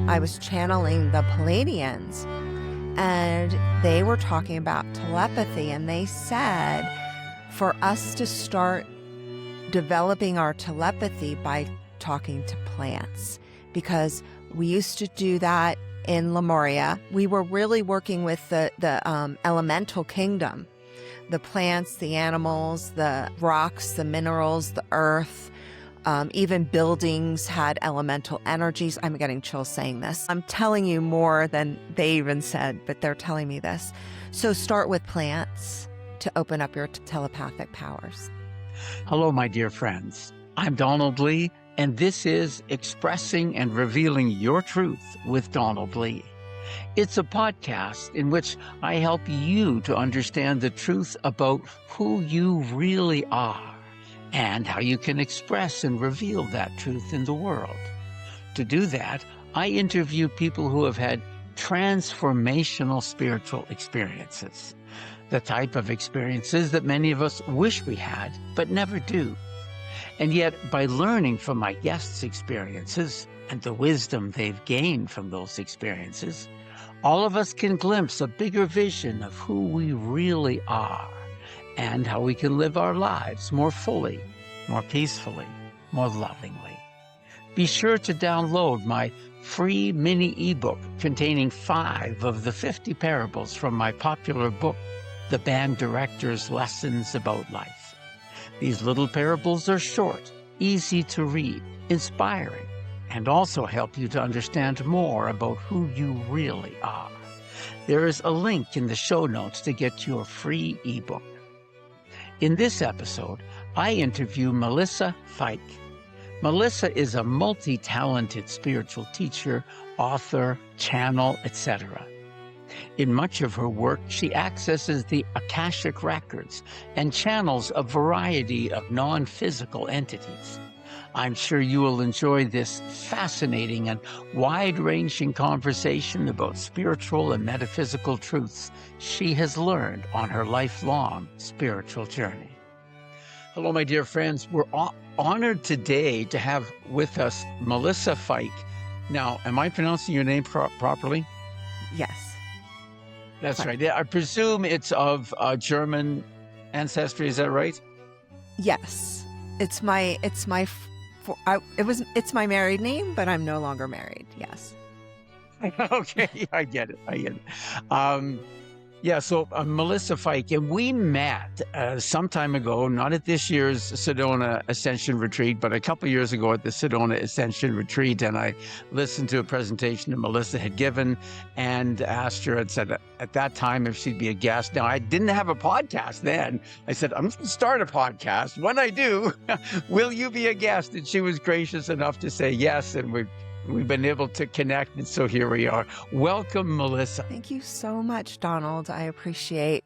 I was channeling the Palladians, and they were talking about telepathy, and they said for us to start developing our telepathy by talking to plants, because we used to do that in Lemuria. We were really working with the elemental kingdom, the plants, the animals, the rocks, the minerals, the earth. Even buildings had elemental energies. I'm getting chills saying this. I'm telling you more than they even said, but they're telling me this. So start with plants to open up your telepathic powers. Hello, my dear friends. I'm Donald Lee, and this is Expressing and Revealing Your Truth with Donald Lee. It's a podcast in which I help you to understand the truth about who you really are and how you can express and reveal that truth in the world. To do that, I interview people who have had transformational spiritual experiences, the type of experiences that many of us wish we had, but never do. And yet, by learning from my guests' experiences and the wisdom they've gained from those experiences, all of us can glimpse a bigger vision of who we really are and how we can live our lives more fully, more peacefully, more lovingly. Be sure to download my free mini ebook containing 5 of the 50 parables from my popular book, The Band Director's Lessons About Life. These little parables are short, easy to read, inspiring, and also help you to understand more about who you really are. There is a link in the show notes to get your free ebook. In this episode, I interview Melissa Feick. Melissa is a multi-talented spiritual teacher, author, channel, etc. In much of her work, she accesses the Akashic Records and channels a variety of non-physical entities. I'm sure you will enjoy this fascinating and wide-ranging conversation about spiritual and metaphysical truths she has learned on her lifelong spiritual journey. Hello, my dear friends. We're honored today to have with us Melissa Feick. Now, am I pronouncing your name properly? Yes. That's right. I presume it's of German ancestry. Is that right? Yes. It's my married name, but I'm no longer married. Yes. Okay, I get it. So Melissa Feick, and we met some time ago, not at this year's Sedona Ascension Retreat, but a couple years ago at the Sedona Ascension Retreat, and I listened to a presentation that Melissa had given and asked her and said at that time if she'd be a guest. Now, I didn't have a podcast then. I said, I'm going to start a podcast. When I do, will you be a guest? And she was gracious enough to say yes, and we've been able to connect, and so here we are. Welcome, Melissa. Thank you so much, Donald. I appreciate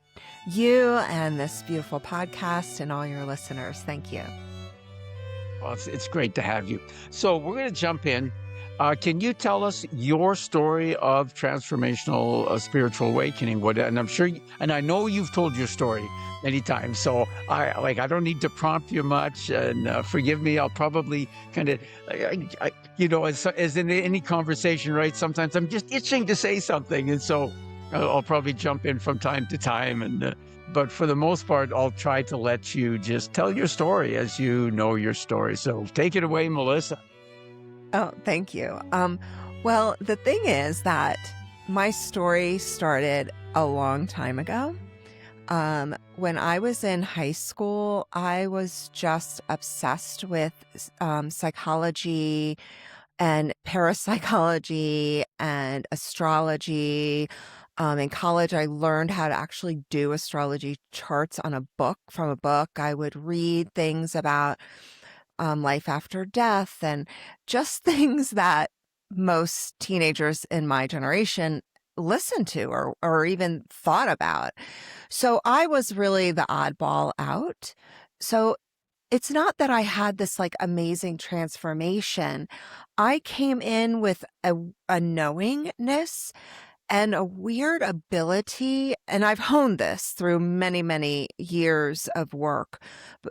you and this beautiful podcast and all your listeners. Thank you. Well, it's great to have you. So we're going to jump in. Can you tell us your story of transformational spiritual awakening? And I'm sure, and I know you've told your story many times, so I don't need to prompt you much. And forgive me, I'll probably kind of, as in any conversation, right? Sometimes I'm just itching to say something, and so I'll probably jump in from time to time. And but for the most part, I'll try to let you just tell your story as you know your story. So take it away, Melissa. Oh, thank you. Well, the thing is that my story started a long time ago. When I was in high school, I was just obsessed with psychology and parapsychology and astrology. In college, I learned how to actually do astrology charts from a book. I would read things about life after death and just things that most teenagers in my generation listened to or even thought about. So I was really the oddball out. So it's not that I had this like amazing transformation. I came in with a knowingness and a weird ability, and I've honed this through many, many years of work,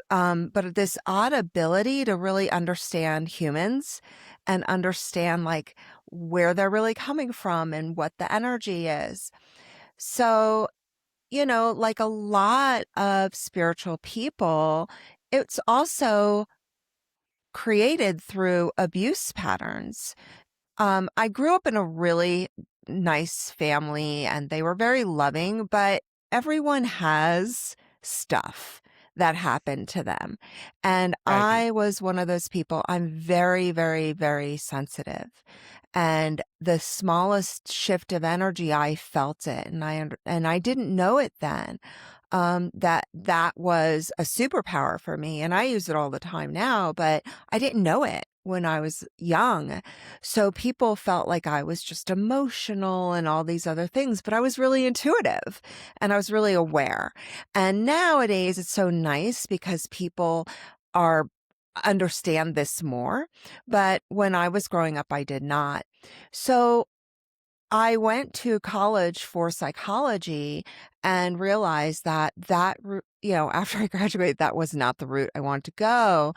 but this odd ability to really understand humans and understand like where they're really coming from and what the energy is. So, like a lot of spiritual people, it's also created through abuse patterns. I grew up in a really nice family and they were very loving, but everyone has stuff that happened to them. And Right. I was one of those people. I'm very, very, very sensitive. And the smallest shift of energy, I felt it. And I didn't know it then. That was a superpower for me. And I use it all the time now, but I didn't know it when I was young. So people felt like I was just emotional and all these other things, but I was really intuitive and I was really aware. And nowadays it's so nice because people are understand this more, but when I was growing up I did not. So I went to college for psychology and realized after I graduated, that was not the route I wanted to go.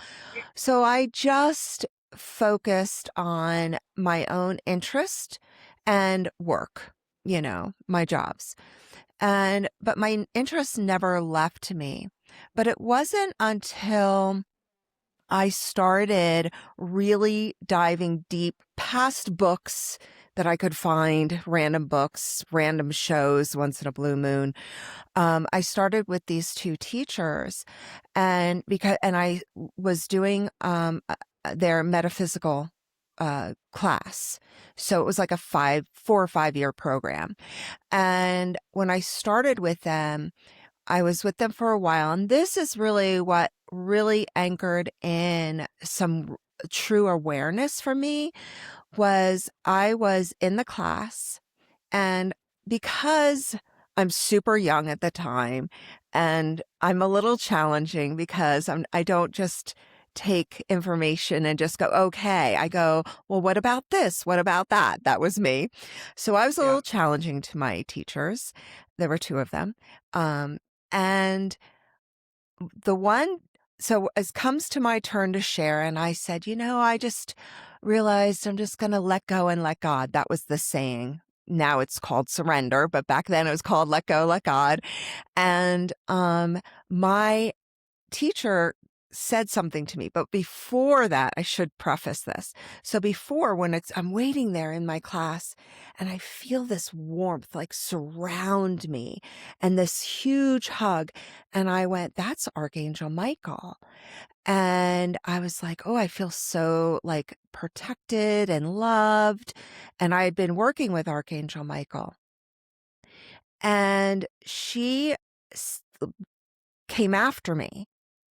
So I just focused on my own interest and work, my jobs. But my interest never left me. But it wasn't until I started really diving deep past books that I could find, random books, random shows once in a blue moon. I started with these two teachers and I was doing their metaphysical class. So it was like a 4 or 5 year program. And when I started with them, I was with them for a while. And this is really what really anchored in some true awareness for me was I was in the class and because I'm super young at the time and I'm a little challenging because I don't just take information and just go, okay. I go, well, what about this? What about that? That was me. So I was a Yeah. little challenging to my teachers. There were two of them. Um, and the one, so it comes to my turn to share, and I said, I just realized I'm just going to let go and let God. That was the saying. Now it's called surrender, but back then it was called let go, let God. And my teacher said something to me, but before that, I should preface this. So before when I'm waiting there in my class and I feel this warmth like surround me and this huge hug. And I went, that's Archangel Michael. And I was like, oh, I feel so like protected and loved. And I had been working with Archangel Michael and she s- came after me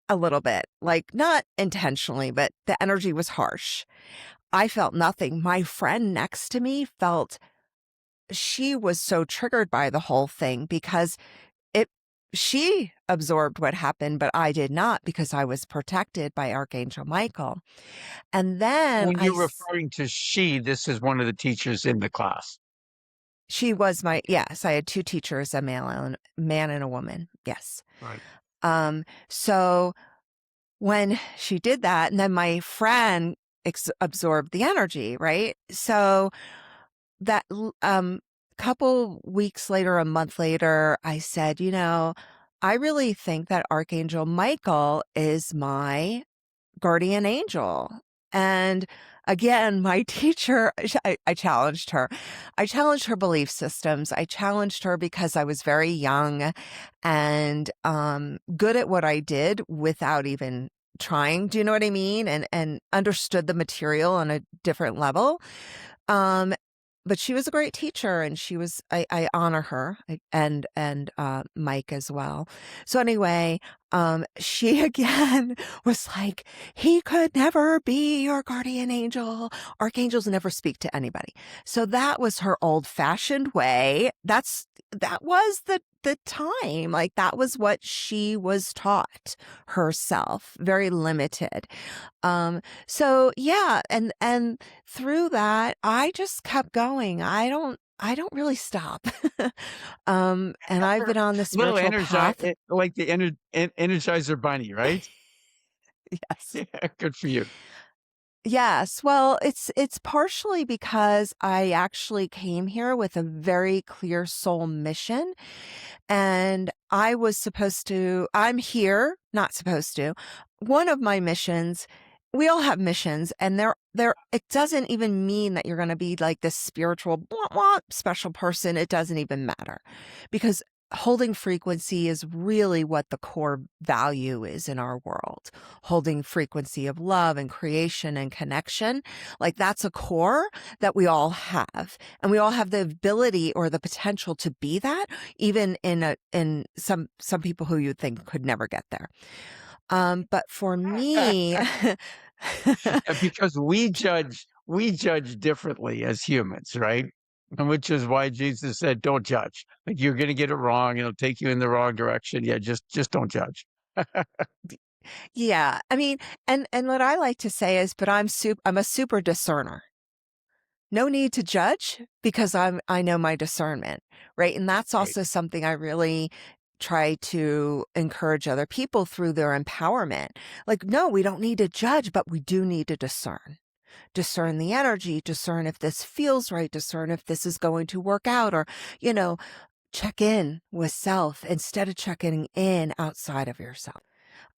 a little bit, like not intentionally, but the energy was harsh. I felt nothing. My friend next to me felt she was so triggered by the whole thing because it she absorbed what happened, but I did not because I was protected by Archangel Michael. And then When you're referring to she, this is one of the teachers in the class. she was yes, I had two teachers, a man and a woman. Yes. Right. So when she did that, and then my friend absorbed the energy, right? So that couple weeks later, a month later, I said, I really think that Archangel Michael is my guardian angel. And again, my teacher, I challenged her. I challenged her belief systems. I challenged her because I was very young and good at what I did without even trying. Do you know what I mean? And understood the material on a different level. Um, but she was a great teacher and I honor her and Mike as well. So anyway, she again was like, he could never be your guardian angel. Archangels never speak to anybody. So that was her old fashioned way. That was the time. Like that was what she was taught herself, very limited. So yeah, and through that, I just kept going. I don't really stop. And I've been on the Little spiritual path. like the Energizer Bunny, right? Yes. Yeah, good for you. Yes. Well, it's partially because I actually came here with a very clear soul mission, and I'm here, not supposed to. One of my missions, we all have missions, and it doesn't even mean that you're going to be like this spiritual blah, blah, special person. It doesn't even matter, because holding frequency is really what the core value is in our world. Holding frequency of love and creation and connection, like that's a core that we all have, and we all have the ability or the potential to be that, even in some people who you'd think could never get there. But for me, Because we judge differently as humans, right? And which is why Jesus said, "Don't judge. Like you're going to get it wrong. It'll take you in the wrong direction. Yeah, just don't judge." yeah, I mean, and what I like to say is, but I'm a super discerner. No need to judge because I know my discernment, right? And that's Right. also something I really try to encourage other people through their empowerment. Like, no, we don't need to judge, but we do need to discern. Discern the energy, discern if this feels right, discern if this is going to work out, or, you know, check in with self instead of checking in outside of yourself.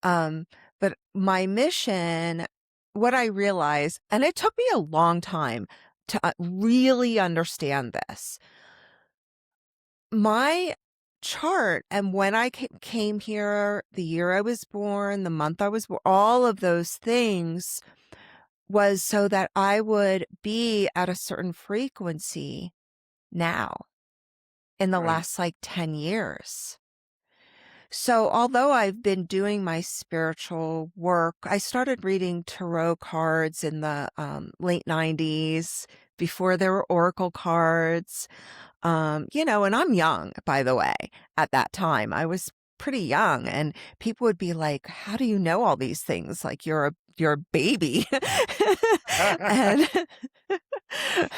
Um, but my mission, what I realized, and it took me a long time to really understand this. My chart and when I came here, the year I was born, the month I was born, all of those things was so that I would be at a certain frequency now in the Right. last like 10 years. So, although I've been doing my spiritual work, I started reading tarot cards in the late 90s before there were oracle cards. And I'm young, by the way, at that time. I was pretty young, and people would be like, "How do you know all these things? Like you're a baby." And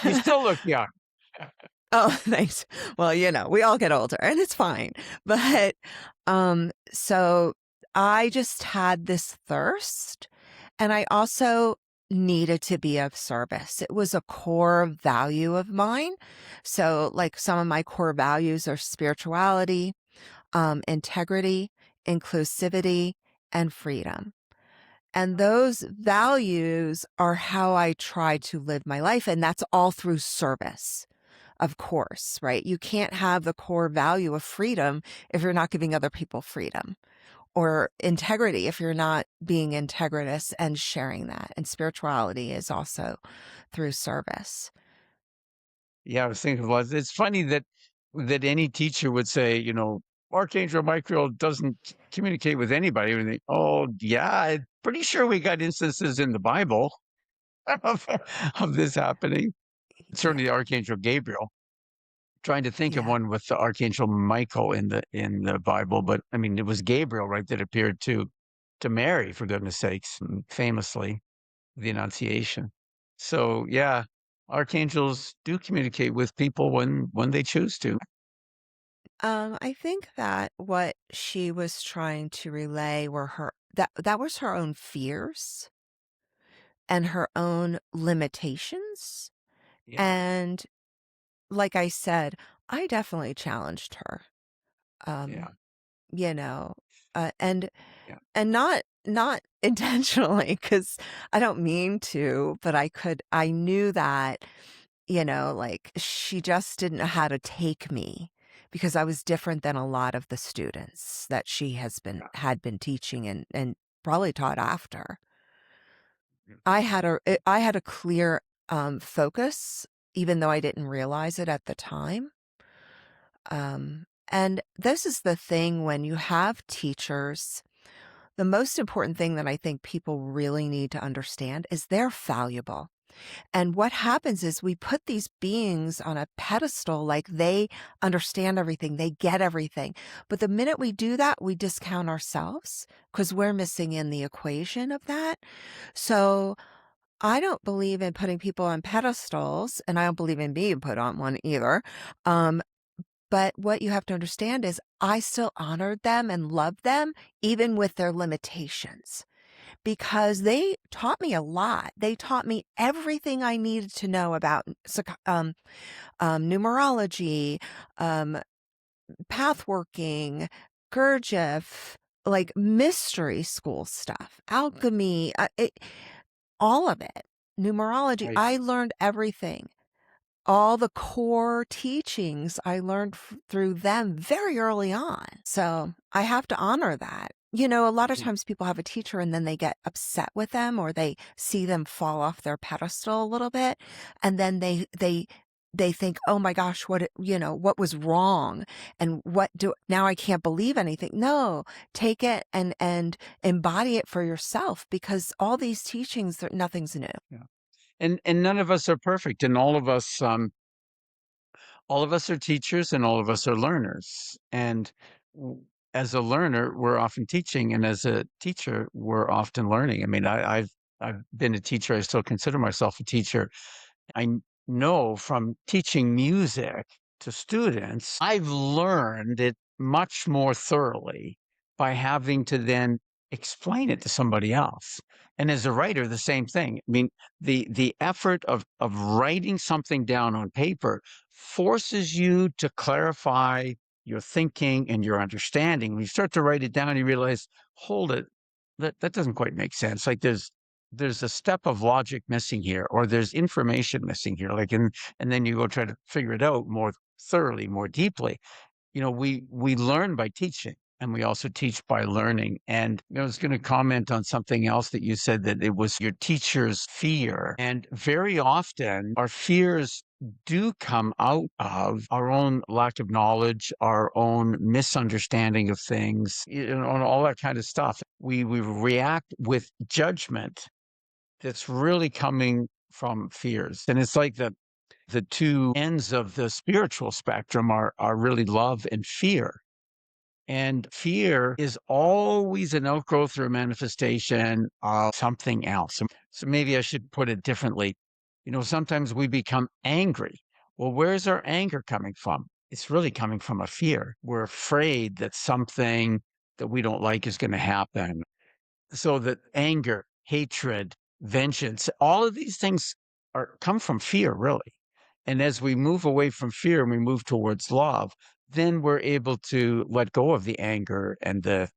You still look young. oh, thanks. Well, we all get older and it's fine. But so I just had this thirst, and I also needed to be of service. It was a core value of mine. So like some of my core values are spirituality, integrity, inclusivity, and freedom. And those values are how I try to live my life. And that's all through service, of course, right? You can't have the core value of freedom if you're not giving other people freedom, or integrity if you're not being integritous and sharing that. And spirituality is also through service. Yeah, I was thinking was it's funny that any teacher would say, Archangel Michael doesn't communicate with anybody. And they, oh yeah, I'm pretty sure we got instances in the Bible of of this happening. Yeah. Certainly the Archangel Gabriel. Trying to think of Yeah. one with the Archangel Michael in the Bible, but I mean it was Gabriel, right, that appeared to Mary, for goodness sakes, and famously the Annunciation. So yeah, archangels do communicate with people when they choose to. I think that what she was trying to relay were that was her own fears and her own limitations. Yeah, And like I said, I definitely challenged her. Um, yeah, you know, and yeah, not intentionally, because I don't mean to, but I knew that, like she just didn't know how to take me because I was different than a lot of the students that she yeah, had been teaching and probably taught after. yeah. I had a clear focus, even though I didn't realize it at the time. And this is the thing when you have teachers, the most important thing that I think people really need to understand is they're valuable. And what happens is we put these beings on a pedestal like they understand everything, they get everything. But the minute we do that, we discount ourselves because we're missing in the equation of that. So I don't believe in putting people on pedestals, and I don't believe in being put on one either. Um, but what you have to understand is I still honored them and loved them, even with their limitations. because they taught me a lot. They taught me everything I needed to know about numerology, um, path working, Gurdjieff, like mystery school stuff, alchemy, all of it. Numerology. Right. I learned everything. All the core teachings I learned through them very early on. So I have to honor that. You know, a lot of Yeah. times people have a teacher and then they get upset with them or they see them fall off their pedestal a little bit. And then they think, oh my gosh, what was wrong? And now I can't believe anything. No, take it and embody it for yourself because all these teachings, nothing's new. Yeah. And none of us are perfect, and all of us are teachers and all of us are learners. And as a learner, we're often teaching, and as a teacher, we're often learning. I mean, I've been a teacher. I still consider myself a teacher. I know from teaching music to students, I've learned it much more thoroughly by having to then explain it to somebody else. And as a writer, the same thing. I mean, the effort of writing something down on paper forces you to clarify your thinking and your understanding. When you start to write it down, you realize, hold it, that doesn't quite make sense. Like there's a step of logic missing here, or there's information missing here. And then you go try to figure it out more thoroughly, more deeply. We learn by teaching, and we also teach by learning. And I was going to comment on something else that you said, that it was your teacher's fear. And very often our fears do come out of our own lack of knowledge, our own misunderstanding of things, and all that kind of stuff. We react with judgment that's really coming from fears. And it's like the two ends of the spiritual spectrum are really love and fear. And fear is always an outgrowth or a manifestation of something else. So maybe I should put it differently. Sometimes we become angry. Well, where's our anger coming from? It's really coming from a fear. We're afraid that something that we don't like is going to happen. So that anger, hatred, vengeance, all of these things come from fear, really. And as we move away from fear and we move towards love, then we're able to let go of the anger and the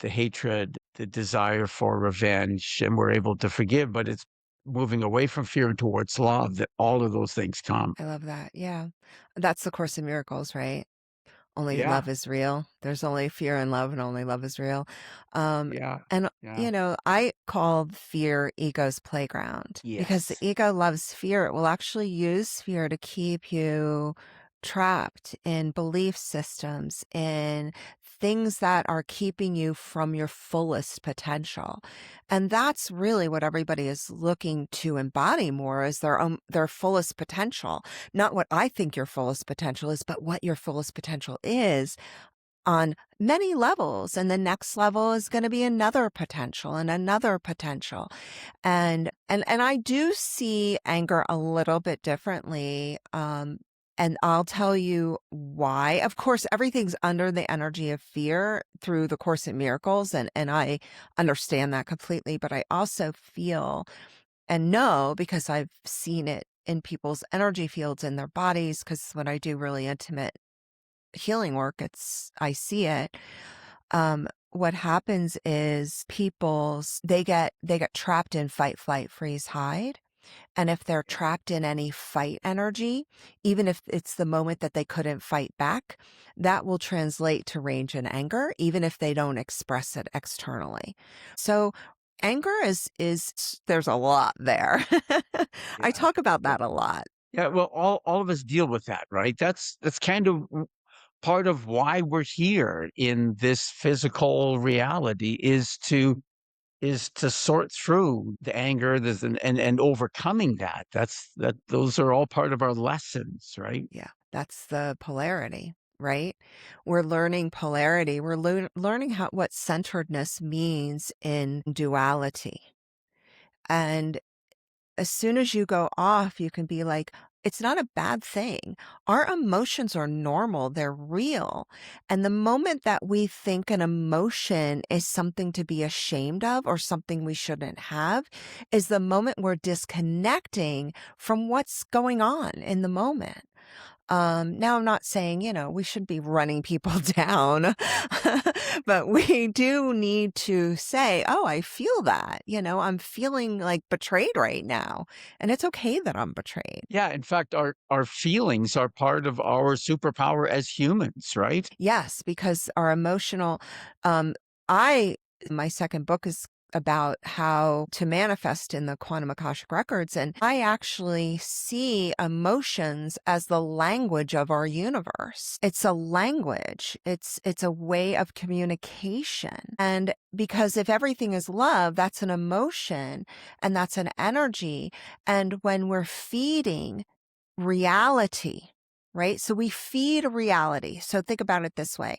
hatred, the desire for revenge, and we're able to forgive. But it's moving away from fear and towards love that all of those things come. I love that. Yeah. That's the Course in Miracles, right? Only Yeah, love is real. There's only fear in love and only love is real. Um, yeah, and, yeah. I call fear ego's playground because the Yes. ego loves fear. It will actually use fear to keep you trapped in belief systems, in things that are keeping you from your fullest potential. And that's really what everybody is looking to embody more is their fullest potential. Not what I think your fullest potential is, but what your fullest potential is on many levels. And the next level is going to be another potential and another potential. And I do see anger a little bit differently. And I'll tell you why. Of course, everything's under the energy of fear through the Course in Miracles, and I understand that completely. But I also feel and know because I've seen it in people's energy fields in their bodies. Because when I do really intimate healing work, I see it. What happens is they get trapped in fight, flight, freeze, hide. And if they're Yeah. trapped in any fight energy, even if it's the moment that they couldn't fight back, that will translate to rage and anger, even if they don't express it externally. So anger is there's a lot there. I Yeah. talk about Well, that a lot. yeah, well, all of us deal with that, right? That's kind of part of why we're here in this physical reality is to sort through the anger and overcoming that. Those are all part of our lessons, right? Yeah, that's the polarity, right? We're learning polarity. We're learning what centeredness means in duality. And as soon as you go off, you can be like, It's not a bad thing. Our emotions are normal, they're real. And the moment that we think an emotion is something to be ashamed of or something we shouldn't have is the moment we're disconnecting from what's going on in the moment. Now I'm not saying, we should be running people down, but we do need to say, oh, I feel that, I'm feeling like betrayed right now. And it's okay that I'm betrayed. Yeah, in fact, our feelings are part of our superpower as humans, right? Yes, because our emotional, um, I, my second book is about how to manifest in the quantum Akashic Records. And I actually see emotions as the language of our universe. It's a language. It's a way of communication. And because if everything is love, that's an emotion and that's an energy. And when we're feeding reality, right? So we feed reality. So think about it this way.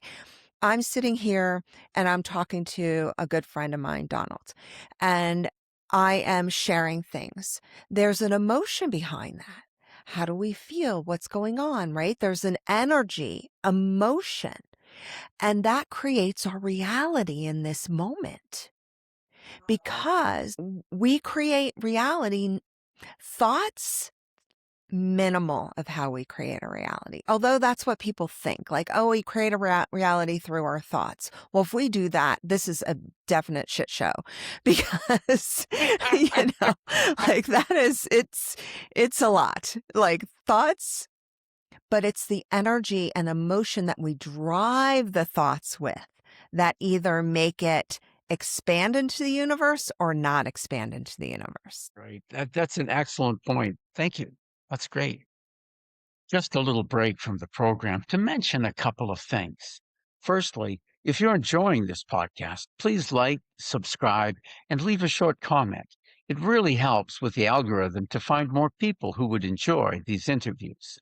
I'm sitting here and I'm talking to a good friend of mine, Donald, and I am sharing things. There's an emotion behind that. How do we feel? What's going on, right? There's an energy, emotion, and that creates our reality in this moment because we create reality. Thoughts minimal of how we create a reality. Although that's what people think, like, oh, we create a reality through our thoughts. Well, if we do that, this is a definite shit show because, like it's a lot like thoughts, but it's the energy and emotion that we drive the thoughts with that either make it expand into the universe or not expand into the universe. Right. That's an excellent point. Thank you. That's great. Just a little break from the program to mention a couple of things. Firstly, if you're enjoying this podcast, please like, subscribe, and leave a short comment. It really helps with the algorithm to find more people who would enjoy these interviews.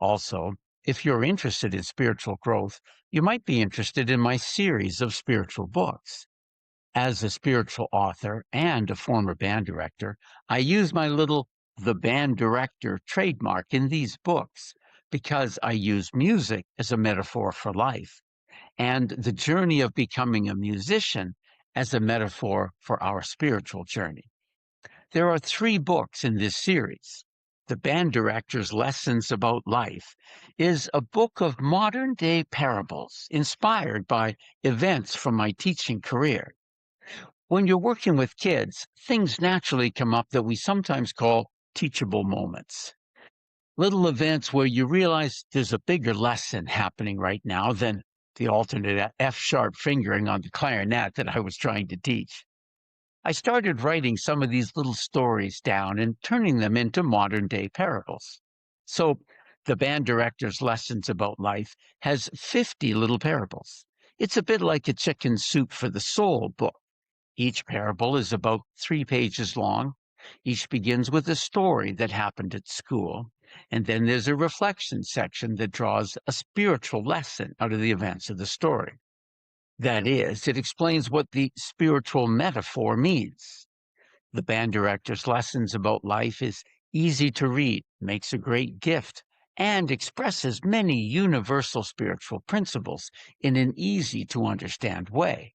Also, if you're interested in spiritual growth, you might be interested in my series of spiritual books. As a spiritual author and a former band director, I use my little "the band director" trademark in these books because I use music as a metaphor for life and the journey of becoming a musician as a metaphor for our spiritual journey. There are 3 books in this series. The Band Director's Lessons About Life is a book of modern day parables inspired by events from my teaching career. When you're working with kids, things naturally come up that we sometimes call teachable moments. Little events where you realize there's a bigger lesson happening right now than the alternate F sharp fingering on the clarinet that I was trying to teach. I started writing some of these little stories down and turning them into modern day parables. So, the Band Director's Lessons About Life has 50 little parables. It's a bit like a Chicken Soup for the Soul book. Each parable is about 3 pages long. Each begins with a story that happened at school, and then there's a reflection section that draws a spiritual lesson out of the events of the story. That is, it explains what the spiritual metaphor means. The Band Director's Lessons About Life is easy to read, makes a great gift, and expresses many universal spiritual principles in an easy to understand way.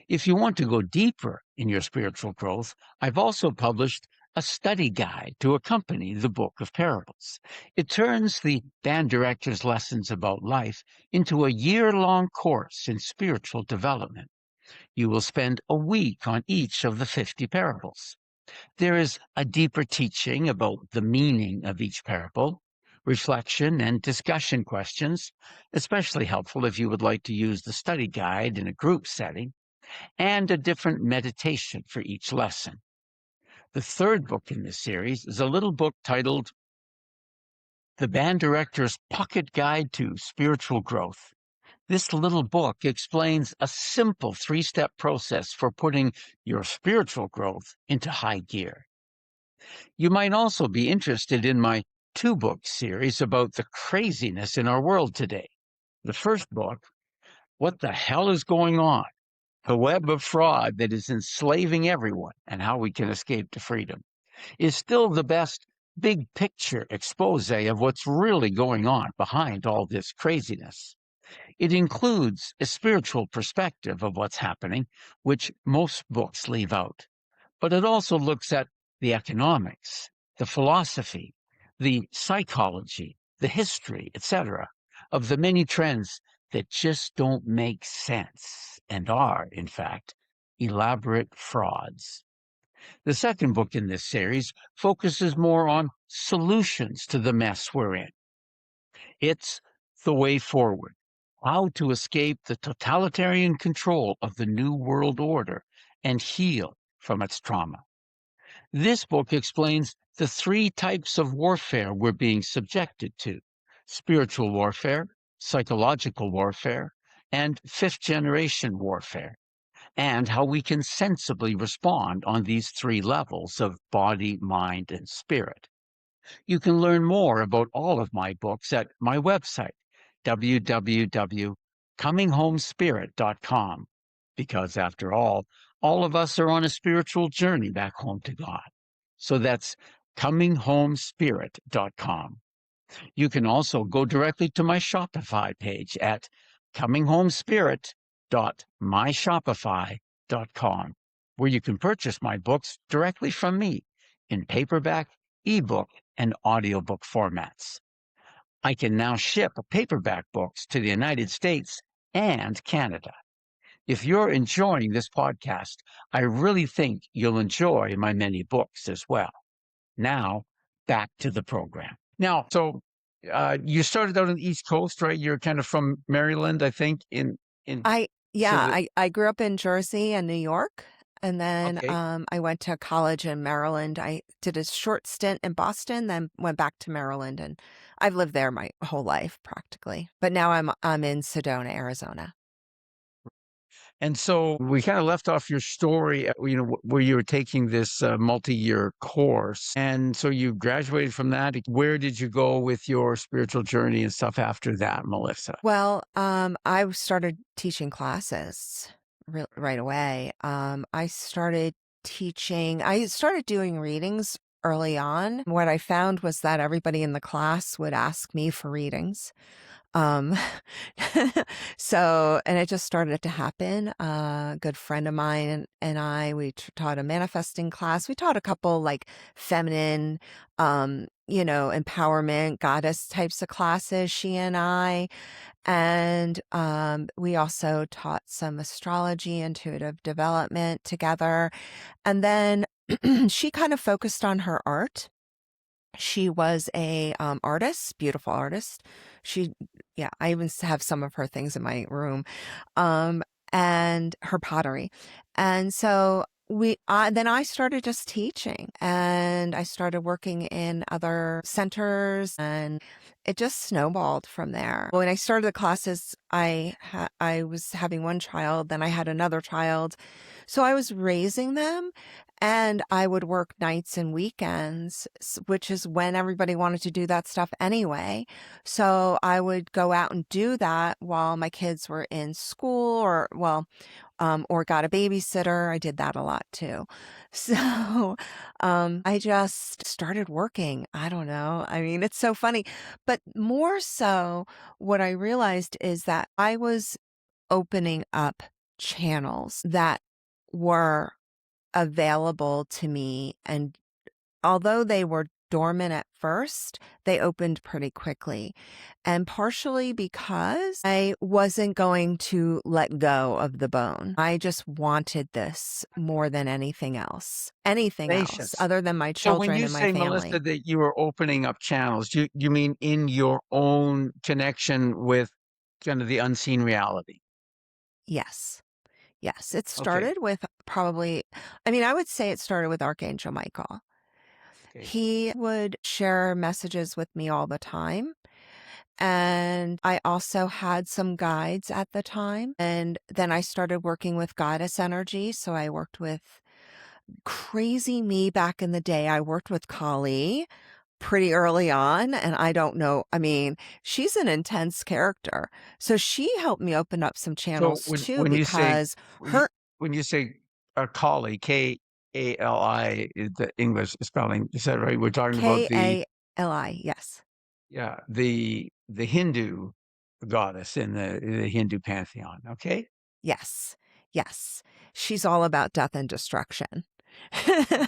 If you want to go deeper in your spiritual growth, I've also published a study guide to accompany the Book of Parables. It turns the Band Director's Lessons About Life into a year-long course in spiritual development. You will spend a week on each of the 50 parables. There is a deeper teaching about the meaning of each parable, reflection and discussion questions, especially helpful if you would like to use the study guide in a group setting, and a different meditation for each lesson. The third book in this series is a little book titled The Band Director's Pocket Guide to Spiritual Growth. This little book explains a simple 3-step process for putting your spiritual growth into high gear. You might also be interested in my 2-book series about the craziness in our world today. The first book, What the Hell is Going On? The web of fraud that is enslaving everyone and how we can escape to freedom, is still the best big picture expose of what's really going on behind all this craziness. It includes a spiritual perspective of what's happening, which most books leave out. But it also looks at the economics, the philosophy, the psychology, the history, etc., of the many trends that just don't make sense and are, in fact, elaborate frauds. The second book in this series focuses more on solutions to the mess we're in. It's The Way Forward: How to Escape the Totalitarian Control of the New World Order and Heal from its Trauma. This book explains the three types of warfare we're being subjected to: spiritual warfare, psychological warfare, and fifth generation warfare, and how we can sensibly respond on these three levels of body, mind, and spirit. You can learn more about all of my books at my website, www.cominghomespirit.com, because after all of us are on a spiritual journey back home to God. So that's cominghomespirit.com. You can also go directly to my Shopify page at cominghomespirit.myshopify.com, where you can purchase my books directly from me in paperback, ebook, and audiobook formats. I can now ship paperback books to the United States and Canada. If you're enjoying this podcast, I really think you'll enjoy my many books as well. Now, back to the program. You started out on the East Coast, right? You're kind of from Maryland, I think, in so Yeah, that I grew up in Jersey and New York, and then okay. I went to college in Maryland. I did a short stint in Boston, then went back to Maryland, and I've lived there my whole life practically. But now I'm in Sedona, Arizona. And so we kind of left off your story, where you were taking this multi-year course. And so you graduated from that. Where did you go with your spiritual journey and stuff after that, Melissa? Well, I started teaching classes right away. I started teaching. I started doing readings early on. What I found was that everybody in the class would ask me for readings. Um, and it just started to happen. A good friend of mine and I, we taught a manifesting class. We taught a couple like feminine, empowerment, goddess types of classes, she and I. And we also taught some astrology, intuitive development together. And then she kind of focused on her art. She was a artist, beautiful artist. She, yeah, I even have some of her things in my room, um, and her pottery. And so then I started just teaching, and I started working in other centers, and it just snowballed from there. When I started the classes, I was having one child, then I had another child, so I was raising them. And I would work nights and weekends, which is when everybody wanted to do that stuff anyway. So I would go out and do that while my kids were in school or got a babysitter. I did that a lot too. So, I just started working. I don't know. I mean, it's so funny, but more so what I realized is that I was opening up channels that were available to me. And although they were dormant at first, they opened pretty quickly. And partially because I wasn't going to let go of the bone. I just wanted this more than anything else Nations. other than my So when children you and my say, Melissa, family. that you were opening up channels, you mean in your own connection with kind of the unseen reality? Yes. Yes. It Okay. started with probably, I mean, I would say it started with Archangel Michael. Okay. He would share messages with me all the time. And I also had some guides at the time. And then I started working with goddess energy. So I worked with crazy me back in the day. I worked with Kali pretty early on. And I don't know. I mean, she's an intense character. So she helped me open up some So channels when too, when you say because when you her, when you say Kali, Kali, Kali is the English spelling. Is that right? We're talking about Kali, yes. yeah, the Hindu goddess in the Hindu pantheon. Okay. Yes. Yes. She's all about death and destruction. Yeah.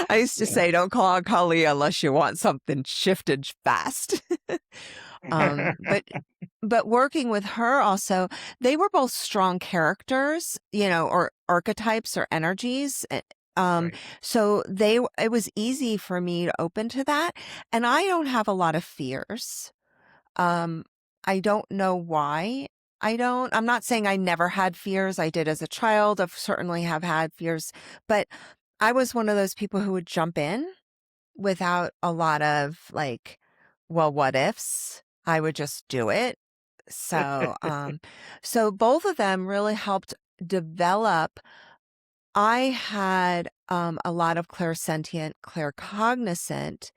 I used to say, don't call on Kali unless you want something shifted fast. Um, but but working with her also, they were both strong characters, or archetypes or energies. Um, Right. so it was easy for me to open to that. And I don't have a lot of fears. Um, I don't know why. I'm not saying I never had fears. I did as a child. I've certainly have had fears, but I was one of those people who would jump in without a lot of like, well, what ifs? I would just do it. So, so both of them really helped develop. I had a lot of clairsentient, claircognizant,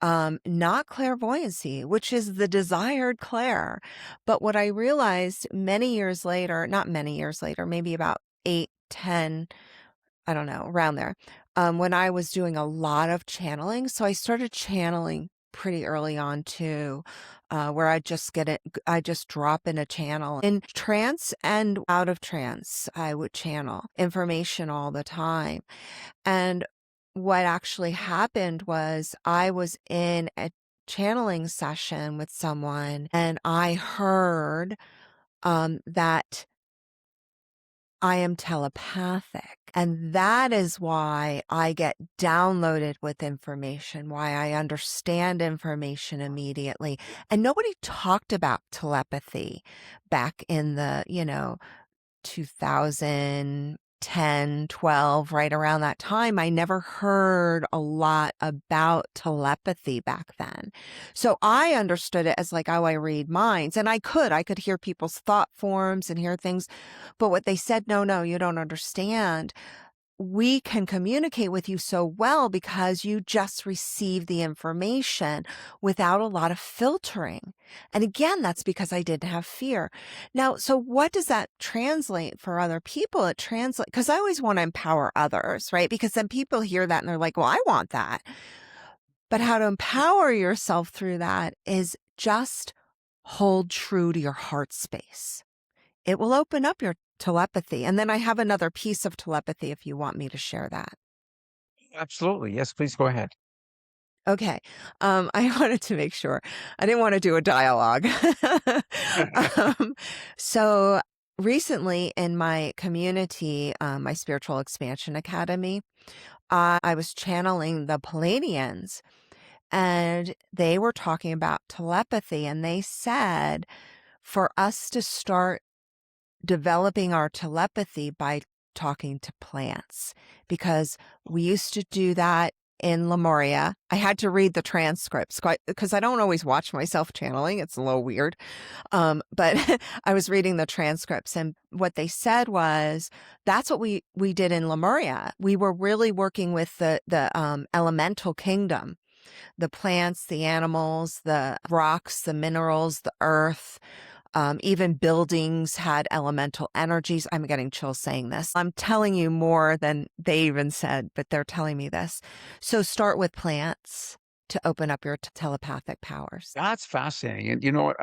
not clairvoyancy, which is the desired clair. But what I realized many years later, not many years later, maybe about 8, 10, I don't know, around there, when I was doing a lot of channeling. So I started channeling pretty early on too, where I just drop in a channel in trance and out of trance. I would channel information all the time. And what actually happened was I was in a channeling session with someone and I heard that I am telepathic. And that is why I get downloaded with information, why I understand information immediately. And nobody talked about telepathy back in the, 2010, 12, right around that time. I never heard a lot about telepathy back then. So I understood it as like, oh, I read minds. And I could hear people's thought forms and hear things. But what they said, no, you don't understand. We can communicate with you so well because you just receive the information without a lot of filtering. And again, that's because I didn't have fear. Now, so what does that translate for other people? It translates because I always want to empower others, right? Because then people hear that and they're like, well, I want that. But how to empower yourself through that is just hold true to your heart space. It will open up your telepathy. And then I have another piece of telepathy if you want me to share that. Absolutely. Yes, please go ahead. Okay. I wanted to make sure. I didn't want to do a dialogue. um, so recently in my community, my Spiritual Expansion Academy, I was channeling the Palladians and they were talking about telepathy. And they said for us to start developing our telepathy by talking to plants because we used to do that in Lemuria. I had to read the transcripts quite because I don't always watch myself channeling. It's a little weird. But I was reading the transcripts and what they said was that's what we did in Lemuria. We were really working with the elemental kingdom, the plants, the animals, the rocks, the minerals, the earth. Even buildings had elemental energies. I'm getting chills saying this. I'm telling you more than they even said, but they're telling me this. So start with plants to open up your telepathic powers. That's fascinating. And you know what?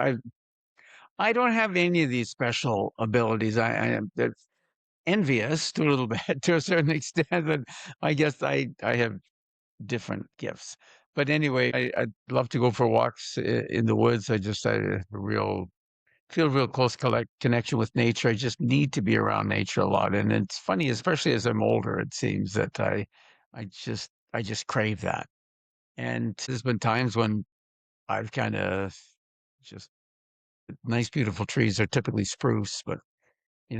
I don't have any of these special abilities. I am envious to a little bit, to a certain extent. And I guess I have different gifts. But anyway, I'd love to go for walks in the woods. I have a real feel real close connection with nature. I just need to be around nature a lot. And it's funny, especially as I'm older, it seems that I just crave that. And there's been times when I've kind of just nice, beautiful trees are typically spruce, but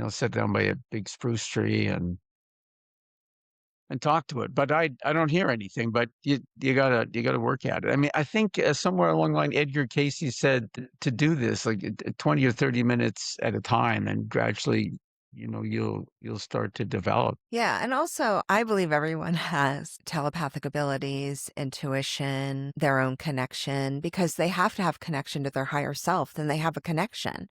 sit down by a big spruce tree and talk to it. But I don't hear anything. But you gotta work at it. I mean, I think somewhere along the line, Edgar Casey said to do this like 20 or 30 minutes at a time, and gradually, you'll start to develop. Yeah. And also, I believe everyone has telepathic abilities, intuition, their own connection, because they have to have connection to their higher self. Then they have a connection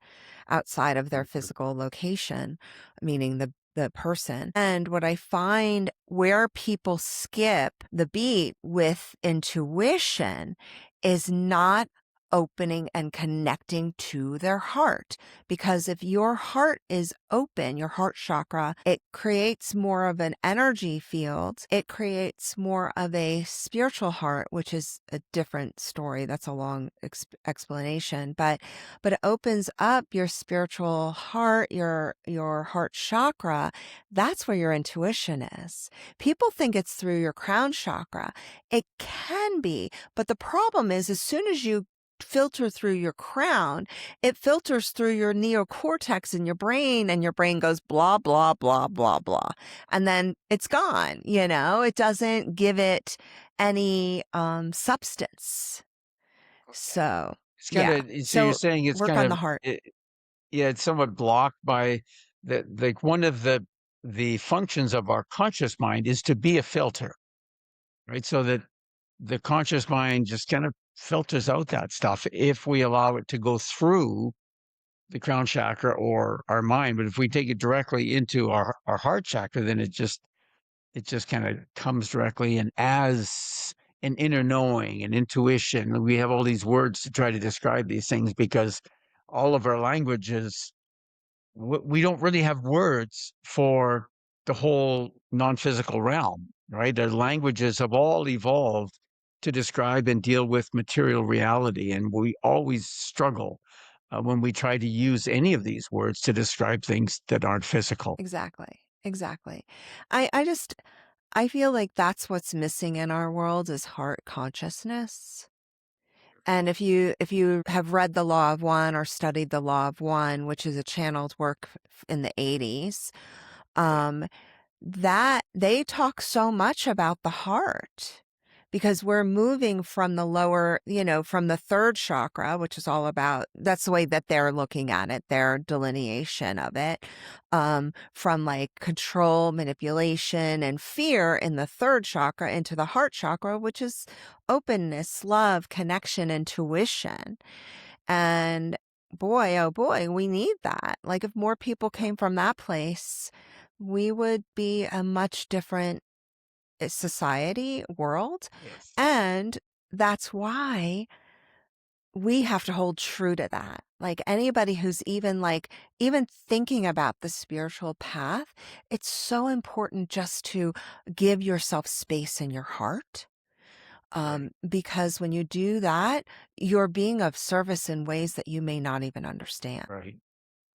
outside of their physical location, meaning the the person. And what I find where people skip the beat with intuition is not opening and connecting to their heart. Because if your heart is open, your heart chakra, it creates more of an energy field. It creates more of a spiritual heart, which is a different story. That's a long explanation, but it opens up your spiritual heart, your heart chakra. That's where your intuition is. People think it's through your crown chakra. It can be, but the problem is as soon as you filter through your crown, it filters through your neocortex in your brain, and your brain goes blah, blah, blah, blah, blah. And then it's gone, it doesn't give it any substance. Okay. So, It's kind yeah. of, so you're So saying it's work kind on the of, heart. yeah, it's somewhat blocked by like one of the functions of our conscious mind is to be a filter, right? So that the conscious mind just kind of filters out that stuff if we allow it to go through the crown chakra or our mind. But if we take it directly into our heart chakra, then it just kind of comes directly and as an inner knowing and intuition. We have all these words to try to describe these things because all of our languages, we don't really have words for the whole non-physical realm, right? Our languages have all evolved to describe and deal with material reality, and we always struggle when we try to use any of these words to describe things that aren't physical. Exactly. Exactly. I feel like that's what's missing in our world is heart consciousness. And if you have read The Law of One or studied The Law of One, which is a channeled work in the 80s, Right. um, that they talk so much about the heart because we're moving from the lower, from the third chakra, which is all about, that's the way that they're looking at it, their delineation of it, from like control, manipulation, and fear in the third chakra into the heart chakra, which is openness, love, connection, intuition. And boy, oh boy, we need that. Like if more people Yeah. came from that place, we would be a much different society, world. Yes. And that's why we have to hold true to that. Like anybody who's even thinking about the spiritual path, it's so important just to give yourself space in your heart. Right. Because when you do that, you're being of service in ways that you may not even understand. Right.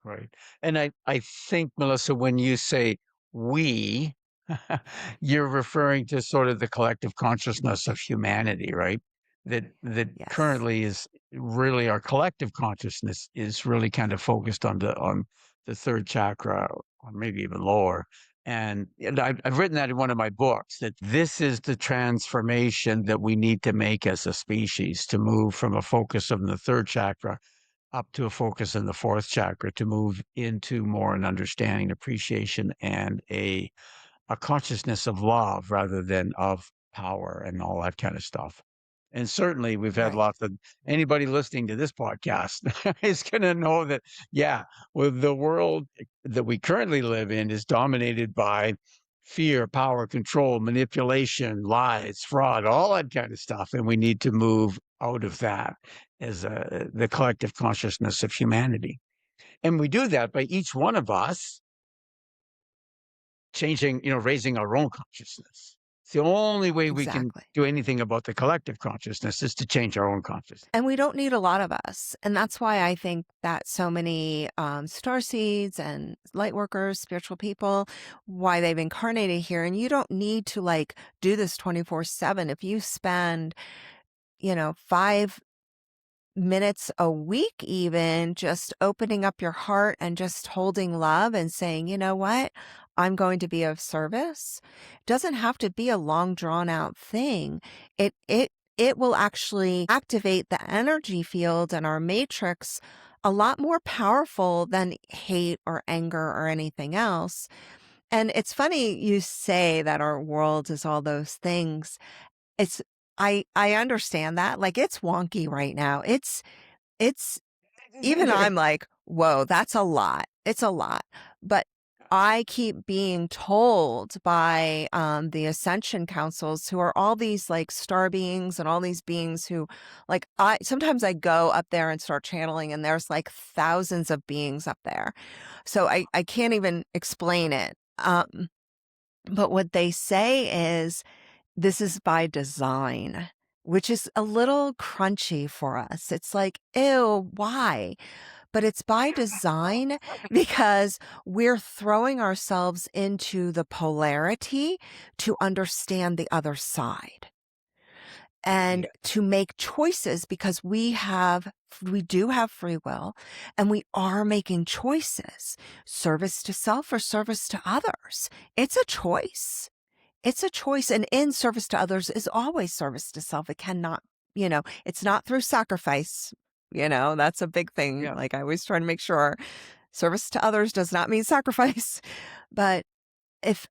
Right. And I think, Melissa, when you say we, you're referring to sort of the collective consciousness of humanity, right? That Yes. currently is really our collective consciousness is really kind of focused on the third chakra or maybe even lower. And I've written that in one of my books that this is the transformation that we need to make as a species to move from a focus of the third chakra up to a focus in the fourth chakra to move into more an understanding, appreciation, and a consciousness of love rather than of power and all that kind of stuff. And certainly we've had Right. lots of anybody listening to this podcast is going to know that, yeah, well, the world that we currently live in is dominated by fear, power, control, manipulation, lies, fraud, all that kind of stuff. And we need to move out of that as the collective consciousness of humanity. And we do that by each one of us changing, raising our own consciousness. It's the only way we can Exactly. do anything about the collective consciousness is to change our own consciousness. And we don't need a lot of us. And that's why I think that so many star seeds and light workers, spiritual people, why they've incarnated here. And you don't need to like do this 24/7. If you spend, 5 minutes a week, even just opening up your heart and just holding love and saying, you know what? I'm going to be of service. Doesn't have to be a long drawn out thing. It will actually activate the energy field and our matrix a lot more powerful than hate or anger or anything else. And it's funny you say that our world is all those things. It's I understand that. Like it's wonky right now. It's even I'm like, "Whoa, that's a lot." It's a lot. But I keep being told by the ascension councils, who are all these like star beings and all these beings who, like, I sometimes I go up there and start channeling, and there's like thousands of beings up there. So I can't even explain it. But what they say is this is by design, which is a little crunchy for us. It's like, ew, why? But it's by design because we're throwing ourselves into the polarity to understand the other side and Yeah. to make choices, because we do have free will, and we are making choices, service to self or service to others. It's a choice. It's a choice, and in service to others is always service to self. It cannot, it's not through sacrifice. That's a big thing. Yeah. Like, I always try to make sure service to others does not mean sacrifice. But if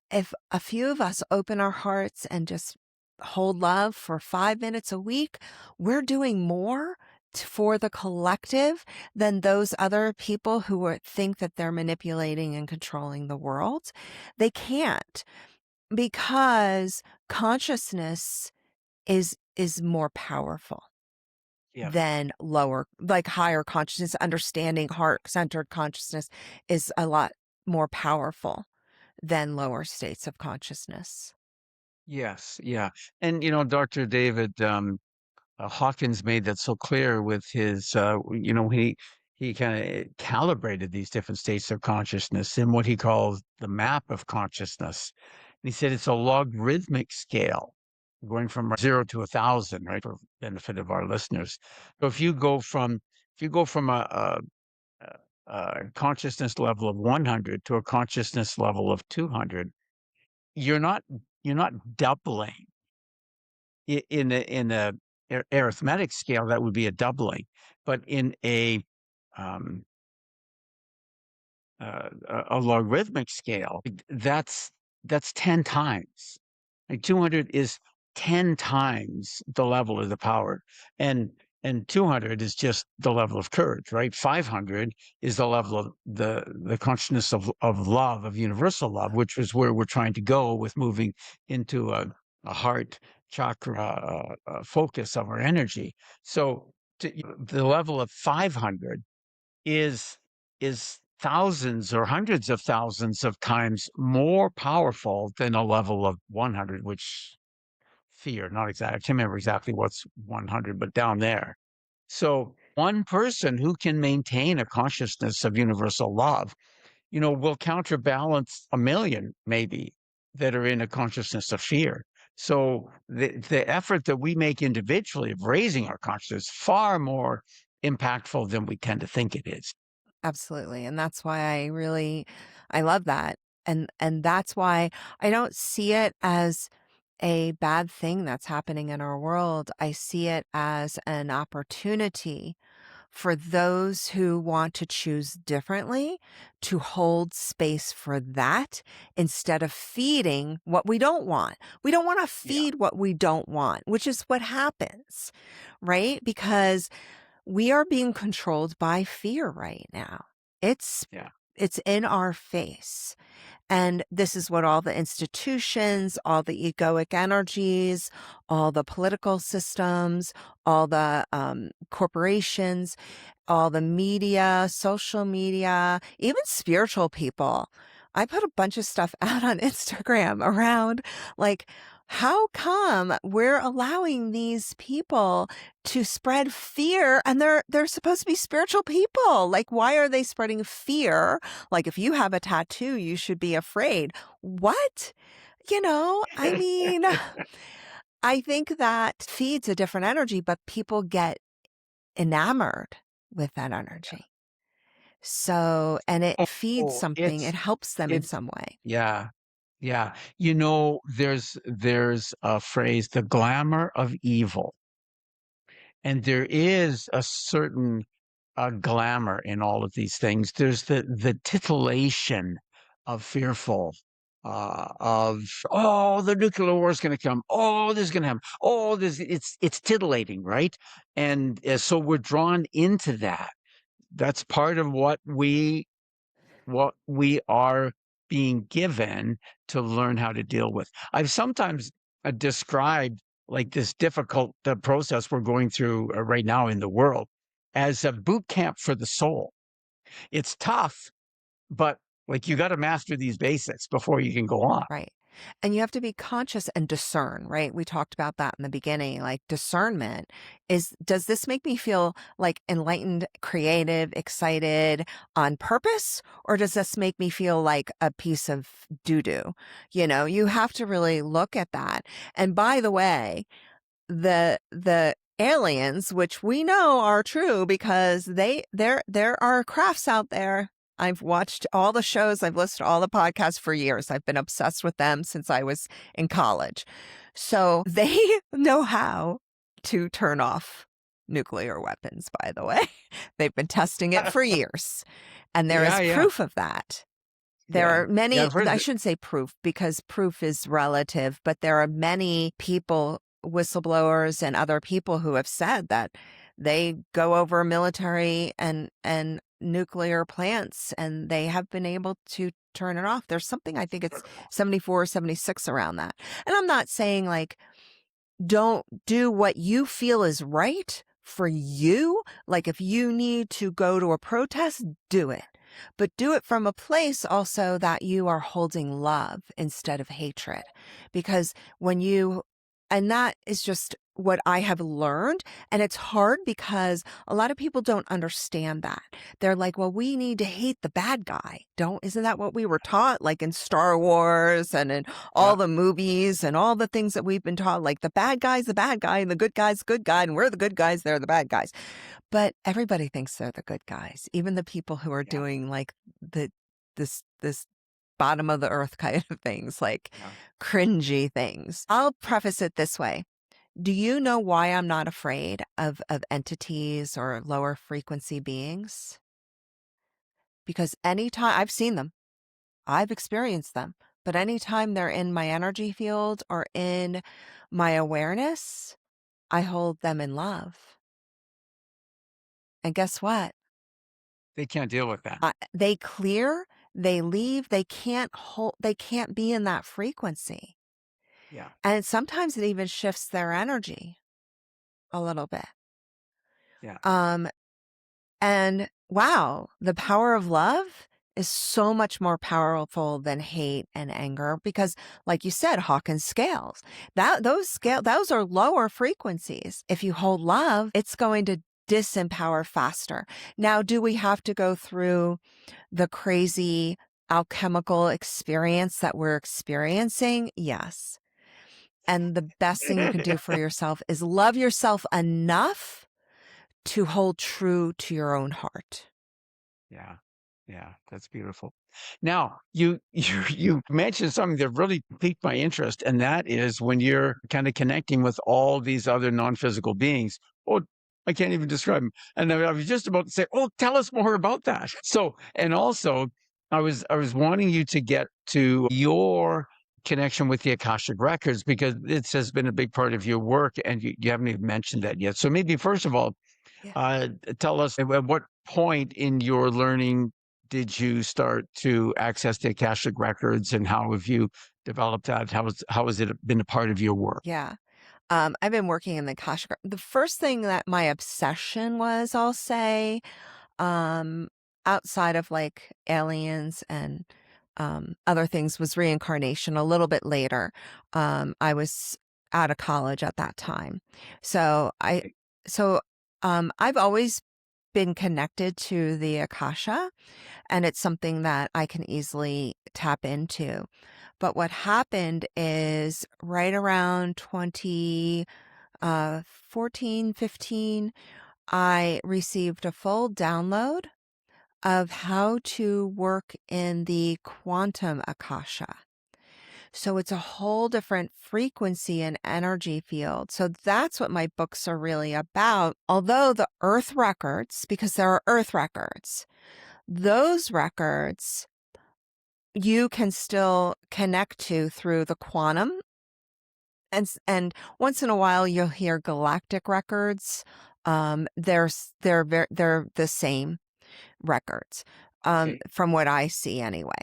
a few of us open our hearts and just hold love for 5 minutes a week, we're doing more for the collective than those other people who think that they're manipulating and controlling the world. They can't, because consciousness is more powerful Yeah. than lower, like higher consciousness. Understanding heart-centered consciousness is a lot more powerful than lower states of consciousness. Yes. Yeah. And Dr. David Hawkins made that so clear with his, he kind of calibrated these different states of consciousness in what he calls the map of consciousness. And he said it's a logarithmic scale, going from 0 to 1,000, right? For benefit of our listeners. So if you go from a consciousness level of 100 to a consciousness level of 200, you're not you're not doubling in a arithmetic scale. That would be a doubling, but in um, a logarithmic scale, that's 10 times. Like 200 is 10 times the level of the power, and 200 is just the level of courage, right? 500 is the level of the consciousness of love, of universal love, which is where we're trying to go with moving into a heart chakra focus of our energy. So the level of 500 is thousands or hundreds of thousands of times more powerful than a level of 100, which fear, not exactly, I can't remember exactly what's 100, but down there. So one person who can maintain a consciousness of universal love, will counterbalance a million maybe that are in a consciousness of fear. So the effort that we make individually of raising our consciousness is far more impactful than we tend to think it is. Absolutely. And that's why I love that. And that's why I don't see it as a bad thing that's happening in our world. I see it as an opportunity for those who want to choose differently to hold space for that, instead of feeding what we don't want. We don't want to Yeah, feed what we don't want, which is what happens, right? Because we are being controlled by fear right now. It's yeah. it's in our face. And this is what all the institutions, all the egoic energies, all the political systems, all the corporations, all the media, social media, even spiritual people. I put a bunch of stuff out on Instagram around, like, how come we're allowing these people to spread fear, and they're supposed to be spiritual people? Like, why are they spreading fear? Like, if you have a tattoo, you should be afraid. What? I mean, I think that feeds a different energy, but people get enamored with that energy. So, and it feeds Oh, something, it helps them in it, some way. yeah, yeah. There's a phrase, the glamour of evil, and there is a certain glamour in all of these things. There's the titillation of fearful, of the nuclear war is going to come. Oh, this is going to happen. Oh, this it's titillating, right? And so we're drawn into that. That's part of what we are being given to learn how to deal with. I've sometimes described like this difficult process we're going through right now in the world as a boot camp for the soul. It's tough, but like you got to master these basics before you can go on. Right. And you have to be conscious and discern, right? We talked about that in the beginning. Like discernment does this make me feel like enlightened, creative, excited on purpose? Or does this make me feel like a piece of doo doo? You have to really look at that. And by the way, the aliens, which we know are true because there are crafts out there. I've watched all the shows, I've listened to all the podcasts for years. I've been obsessed with them since I was in college. So they know how to turn off nuclear weapons, by the way. They've been testing it for years. And there Yeah, is yeah, proof of that. There yeah, are yeah. many, I've heard I that. shouldn't say proof because proof is relative, but there are many people, whistleblowers and other people who have said that they go over military and nuclear plants and they have been able to turn it off. There's something, I think it's 74 or 76 around that. And I'm not saying like don't do what you feel is right for you. Like if you need to go to a protest, do it. But do it from a place also that you are holding love instead of hatred. Because and that is just what I have learned. And it's hard because a lot of people don't understand that. They're like, well, we need to hate the bad guy. Isn't that what we were taught? Like in Star Wars and in all Yeah, the movies and all the things that we've been taught, like the bad guy's the bad guy and the good guy's the good guy. And we're the good guys. They're the bad guys. But everybody thinks they're the good guys, even the people who are yeah, doing like this bottom of the earth kind of things, like yeah. cringy things. I'll preface it this way. Do you know why I'm not afraid of entities or lower frequency beings? Because anytime I've seen them, I've experienced them, but anytime they're in my energy field or in my awareness, I hold them in love. And guess what? They can't deal with that. They clear, they leave, they can't be in that frequency. Yeah, And sometimes it even shifts their energy a little bit. yeah. Um, and wow, the power of love is so much more powerful than hate and anger because like you said, Hawkins scales. Those are lower frequencies. If you hold love, it's going to disempower faster. Now, do we have to go through the crazy alchemical experience that we're experiencing? Yes. And the best thing you can do for yourself is love yourself enough to hold true to your own heart. Yeah. Yeah, that's beautiful. Now, you mentioned something that really piqued my interest, and that is when you're kind of connecting with all these other non-physical beings. Oh, I can't even describe them. And I was just about to say, "Oh, tell us more about that." So, and also, I was wanting you to get to your connection with the Akashic Records because it has been a big part of your work, and you haven't even mentioned that yet. So maybe first of all, Yeah. uh, tell us at what point in your learning did you start to access the Akashic records, and how have you developed that? How has it been a part of your work? Yeah. I've been working in the Akashic. The first thing that my obsession was, I'll say, um, outside of like aliens and other things, was reincarnation a little bit later. I was out of college at that time. So so I've always been connected to the Akasha, and it's something that I can easily tap into. But what happened is right around 2014, 15, I received a full download of how to work in the quantum Akasha. So it's a whole different frequency and energy field. So that's what my books are really about. Although the earth records, because there are earth records, those records you can still connect to through the quantum. And once in a while you'll hear galactic records. They're the same records, Okay. from what I see anyway.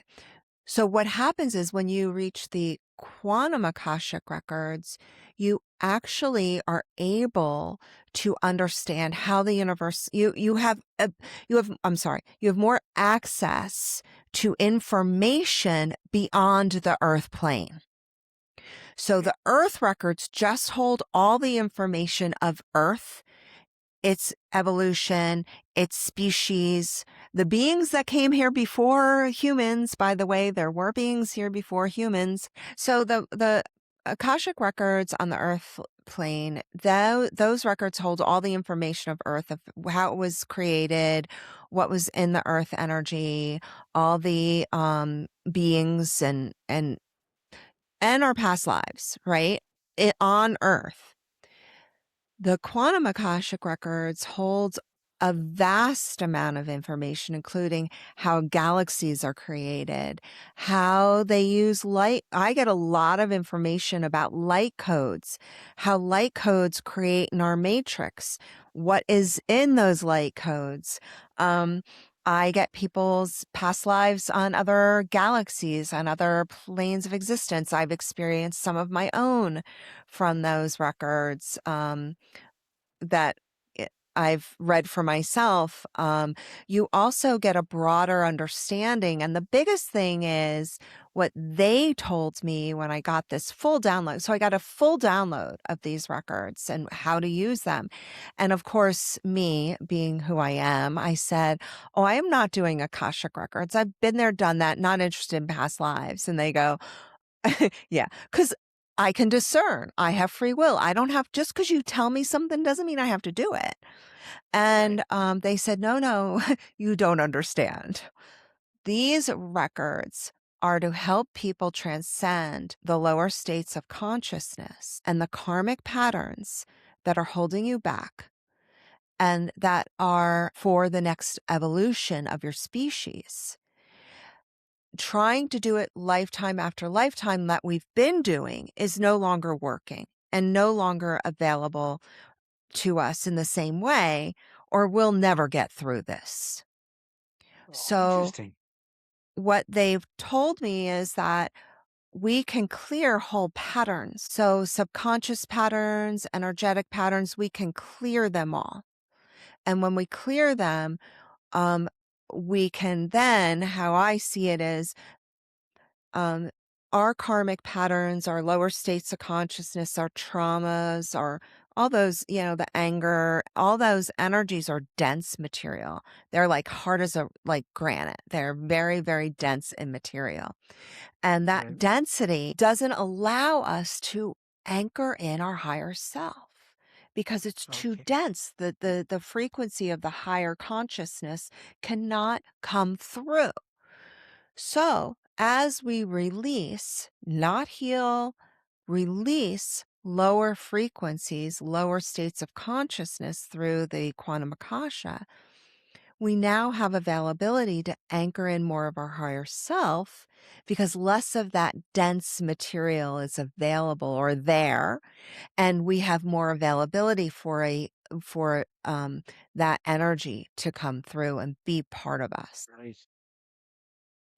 So what happens is when you reach the quantum Akashic records, you actually are able to understand how the universe you have more access to information beyond the earth plane. So the earth records just hold all the information of earth, its evolution, its species, the beings that came here before humans. By the way, there were beings here before humans. So the Akashic records on the earth plane, those records hold all the information of earth, of how it was created, what was in the earth energy, all the beings and our past lives, right? On earth. The quantum Akashic records holds a vast amount of information, including how galaxies are created, how they use light. I get a lot of information about light codes, how light codes create in our matrix, what is in those light codes. I get people's past lives on other galaxies, on other planes of existence. I've experienced some of my own from those records. That I've read for myself. You also get a broader understanding. And the biggest thing is what they told me when I got this full download. So I got a full download of these records and how to use them. And of course, me being who I am, I said, "Oh, I am not doing Akashic records. I've been there, done that, not interested in past lives." And they go, yeah, because I can discern. I have free will. I don't have, just because you tell me something doesn't mean I have to do it. Right. And they said, "No, no, you don't understand. These records are to help people transcend the lower states of consciousness and the karmic patterns that are holding you back and that are for the next evolution of your species. Trying to do it lifetime after lifetime that we've been doing is no longer working and no longer available to us in the same way, or we'll never get through this." Oh, So, interesting. what they've told me is that we can clear whole patterns. So, subconscious patterns, energetic patterns, we can clear them all. And when we clear them, um, we can then, how I see it is, um, our karmic patterns, our lower states of consciousness, our traumas, our all those, the anger, all those energies are dense material. They're like hard as like granite. They're very, very dense in material. And that Right. density doesn't allow us to anchor in our higher self because it's too Okay. dense. The frequency of the higher consciousness cannot come through. So, as we release, not heal, release lower frequencies, lower states of consciousness through the quantum akasha, we now have availability to anchor in more of our higher self because less of that dense material is available or there, and we have more availability for that energy to come through and be part of us. Right.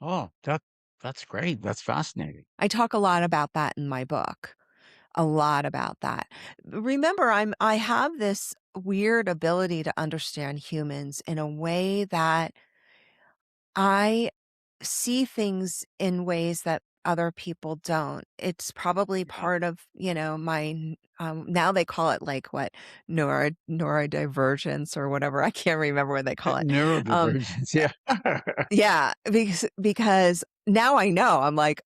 Oh, that's great. That's fascinating. I talk a lot about that in my book, a lot about that. Remember, I have this weird ability to understand humans in a way that I see things in ways that other people don't. It's probably Yeah. part of, now they call it like what, neurodivergence or whatever. I can't remember what they call it. Um, Neurodivergence. Yeah. yeah, because now I know. I'm like,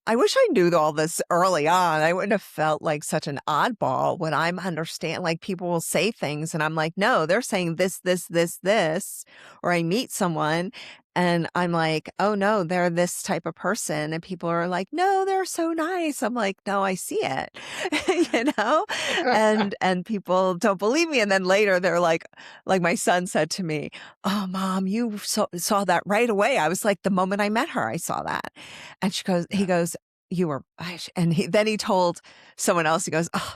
I wish I knew all this early on. I wouldn't have felt like such an oddball when I'm understand like people will say things and I'm like, "No, they're saying this, this, this, this." Or I meet someone and I'm like, "Oh no, they're this type of person." And people are like, "No, they're so nice." I'm like, "No, I see it." you know? And people don't believe me. And then later they're like my son said to me, "Oh, mom, you saw that right away." I was like, "The moment I met her, I saw that." And he Yeah. goes, "You were," and then he told someone else, he goes, "Oh,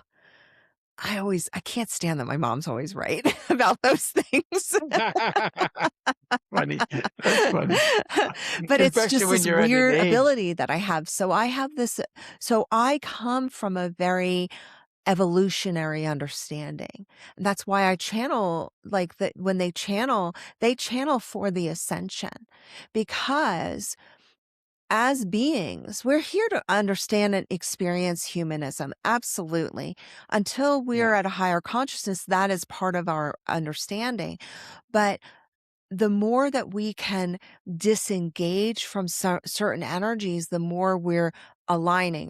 I can't stand that my mom's always right about those things. Funny. That's funny. But it's Especially just when this you're at an weird age. ability that I have. So I come from a very evolutionary understanding. And that's why I channel like that when they channel for the ascension because as beings, we're here to understand and experience humanism. Absolutely. Until we're Yeah. at a higher consciousness, that is part of our understanding. But the more that we can disengage from certain energies, the more we're aligning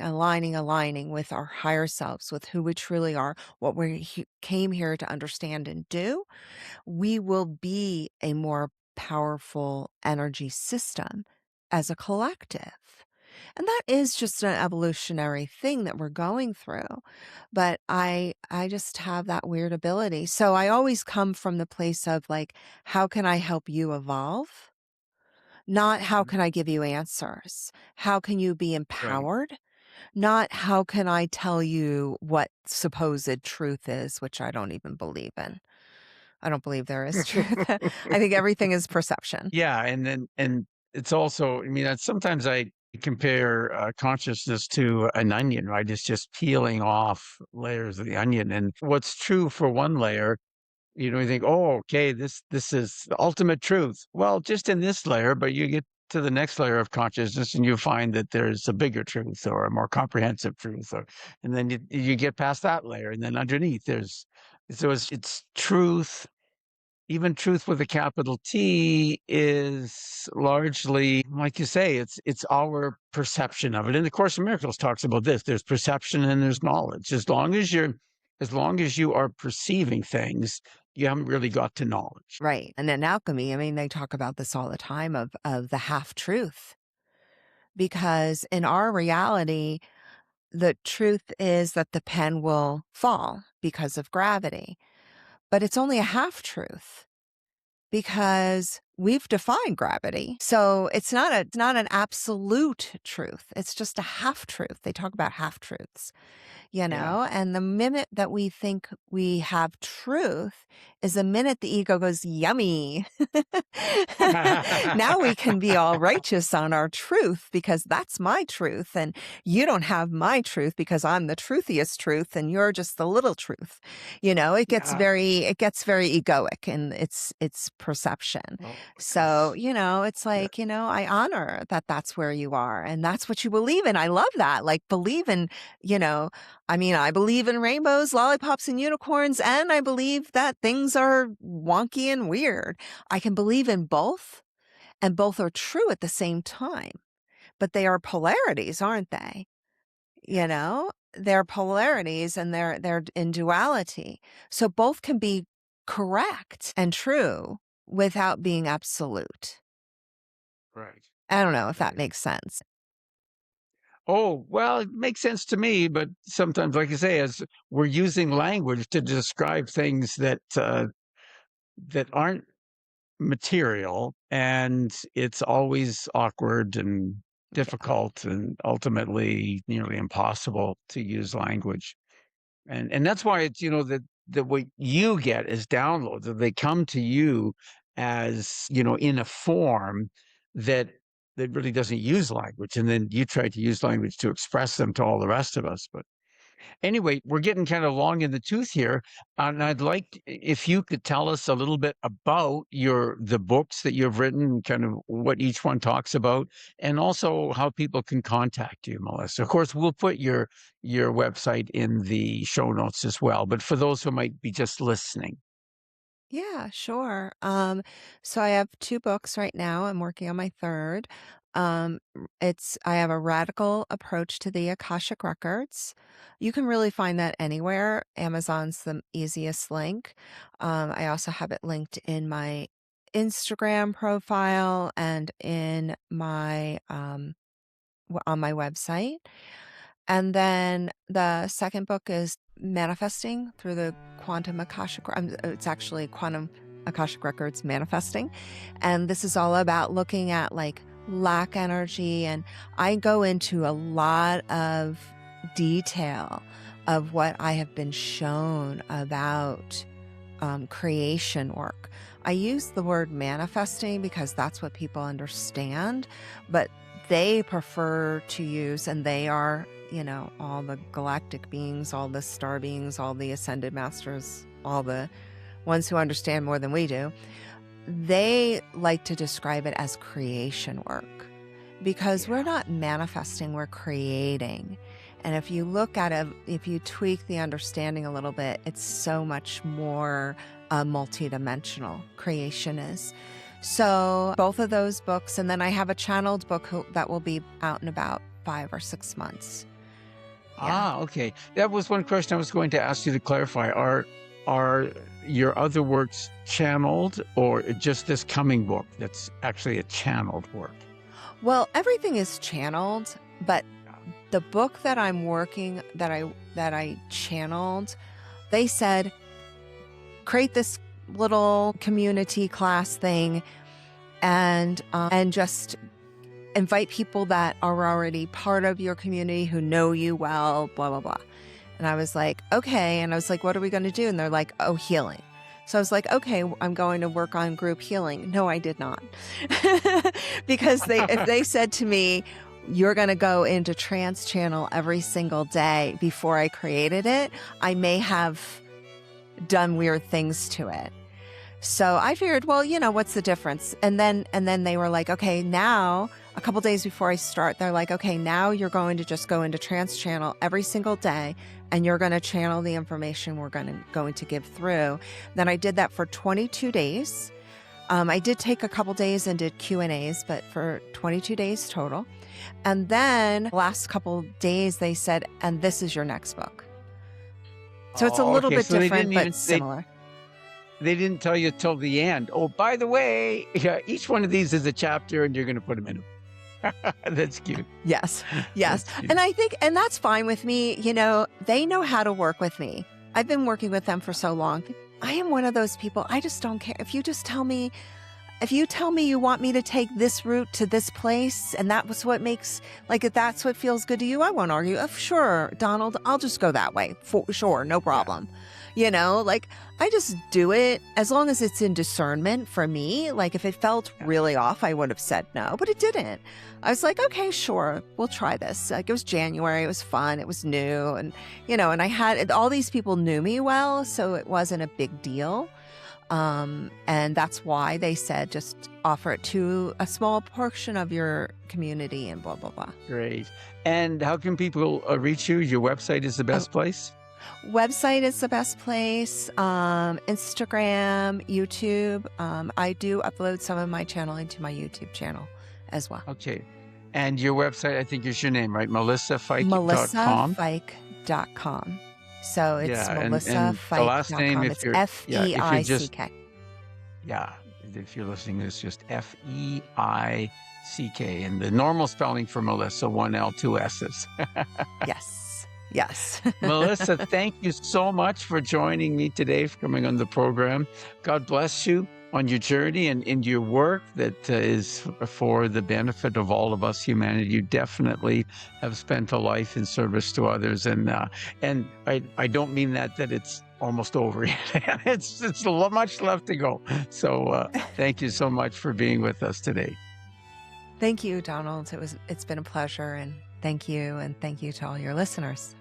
with our higher selves, with who we truly are, what we came here to understand and do, we will be a more powerful energy system as a collective. And that is just an evolutionary thing that we're going through. But I just have that weird ability. So I always come from the place of like, how can I help you evolve? Not how Mhm. can I give you answers? How can you be Right. empowered? Not how can I tell you what supposed truth is, which I don't even believe in. I don't believe there is truth. I think everything is perception. Yeah, and it's also, I mean, sometimes I compare consciousness to an onion, right? It's just peeling off layers of the onion, and what's true for one layer, you think, oh, okay, this is the ultimate truth. Well, just in this layer, but you get to the next layer of consciousness, and you find that there's a bigger truth or a more comprehensive truth, and then you get past that layer, and then underneath it's truth. Even truth with a capital T is largely, like you say, it's our perception of it. And the Course in Miracles talks about this. There's perception and there's knowledge. As long as you are perceiving things, you haven't really got to knowledge. Right. And in alchemy, I mean, they talk about this all the time of the half truth. Because in our reality, the truth is that the pen will fall because of gravity. But it's only a half truth because we've defined gravity. So it's not an absolute truth. It's just a half truth. They talk about half truths. Yeah. And the minute that we think we have truth is the minute the ego goes, yummy. Now we can be all righteous on our truth because that's my truth. And you don't have my truth because I'm the truthiest truth and you're just the little truth. Yeah. It gets very egoic in its perception. Oh, So, goodness. it's Yeah. like, I honor that that's where you are and that's what you believe in. I love that. Like believe in, you know, I mean, I believe in rainbows, lollipops, and unicorns, and I believe that things are wonky and weird. I can believe in both, and both are true at the same time. But they are polarities, aren't they? Yes. They're polarities and they're in duality. So both can be correct and true without being absolute. Right. I don't know if that Right. makes sense. Oh, well, it makes sense to me, but sometimes, like you say, as we're using language to describe things that aren't material, and it's always awkward and Yeah. difficult and ultimately nearly impossible to use language. And that's why it's, that what you get as downloads, that they come to you as, in a form that really doesn't use language. And then you try to use language to express them to all the rest of us. But anyway, we're getting kind of long in the tooth here, and I'd like if you could tell us a little bit about the books that you've written, kind of what each one talks about, and also how people can contact you, Melissa. Of course, we'll put your website in the show notes as well, but for those who might be just listening. Yeah, sure. So I have two books right now. I'm working on my third. I have a radical approach to the Akashic Records. You can really find that anywhere. Amazon's the easiest link. I also have it linked in my Instagram profile and in my on my website. And then the second book is Manifesting Through the Quantum Akashic. It's actually Quantum Akashic Records Manifesting. And this is all about looking at like lack energy. And I go into a lot of detail of what I have been shown about creation work. I use the word manifesting because that's what people understand, but they prefer to use, and they are, all the galactic beings, all the star beings, all the ascended masters, all the ones who understand more than we do. They like to describe it as creation work because we're not manifesting, we're creating. And if you look at it, if you tweak the understanding a little bit, it's so much more multidimensional creation is. So both of those books, and then I have a channeled book that will be out in about 5 or 6 months. Yeah. Okay. That was one question I was going to ask you to clarify. Are your other works channeled, or just this coming book that's actually a channeled work? Well, everything is channeled, but the book that I'm working, that I channeled, they said, create this little community class thing and just invite people that are already part of your community who know you well, blah, blah, blah. And I was like, okay. And I was like, what are we going to do? And they're like, oh, healing. So I was like, okay, I'm going to work on group healing. No, I did not. Because if they said to me, you're going to go into trance channel every single day before I created it, I may have done weird things to it. So I figured, well, what's the difference? And then they were like, okay, now a couple days before I start, they're like, okay, now you're going to just go into trance channel every single day and you're going to channel the information we're going to give through. Then I did that for 22 days. I did take a couple days and did Q&As, but for 22 days total. And then last couple days they said, and this is your next book. So it's a little bit different, but similar. They didn't tell you till the end. Oh, by the way, each one of these is a chapter and you're going to put them in. That's cute. Yes. That's cute. And I think, and that's fine with me. They know how to work with me. I've been working with them for so long. I am one of those people. I just don't care. If you tell me you want me to take this route to this place and that was what makes, like, if that's what feels good to you, I won't argue. Sure, Donald, I'll just go that way. For sure, no problem. I just do it as long as it's in discernment for me. Like, if it felt really off, I would have said no, but it didn't. I was like, okay, sure, we'll try this. Like, it was January, it was fun, it was new. And, and I had, all these people knew me well, so it wasn't a big deal. And that's why they said, just offer it to a small portion of your community and blah, blah, blah. Great. And how can people reach you? Your website is the best place? Website is the best place. Instagram, YouTube. I do upload some of my channeling to my YouTube channel as well. Okay. And your website, I think is your name, right? MelissaFeick.com. MelissaFeick.com. So it's MelissaFeick.com. The last name, it's Feick. Yeah, if you're listening, it's just Feick. And the normal spelling for Melissa, 1 L, 2 S's. Yes. Melissa, thank you so much for joining me today, for coming on the program. God bless you on your journey and in your work that is for the benefit of all of us, humanity. You definitely have spent a life in service to others. And I don't mean that it's almost over yet. It's much left to go. So thank you so much for being with us today. Thank you, Donald. It's been a pleasure, and thank you to all your listeners.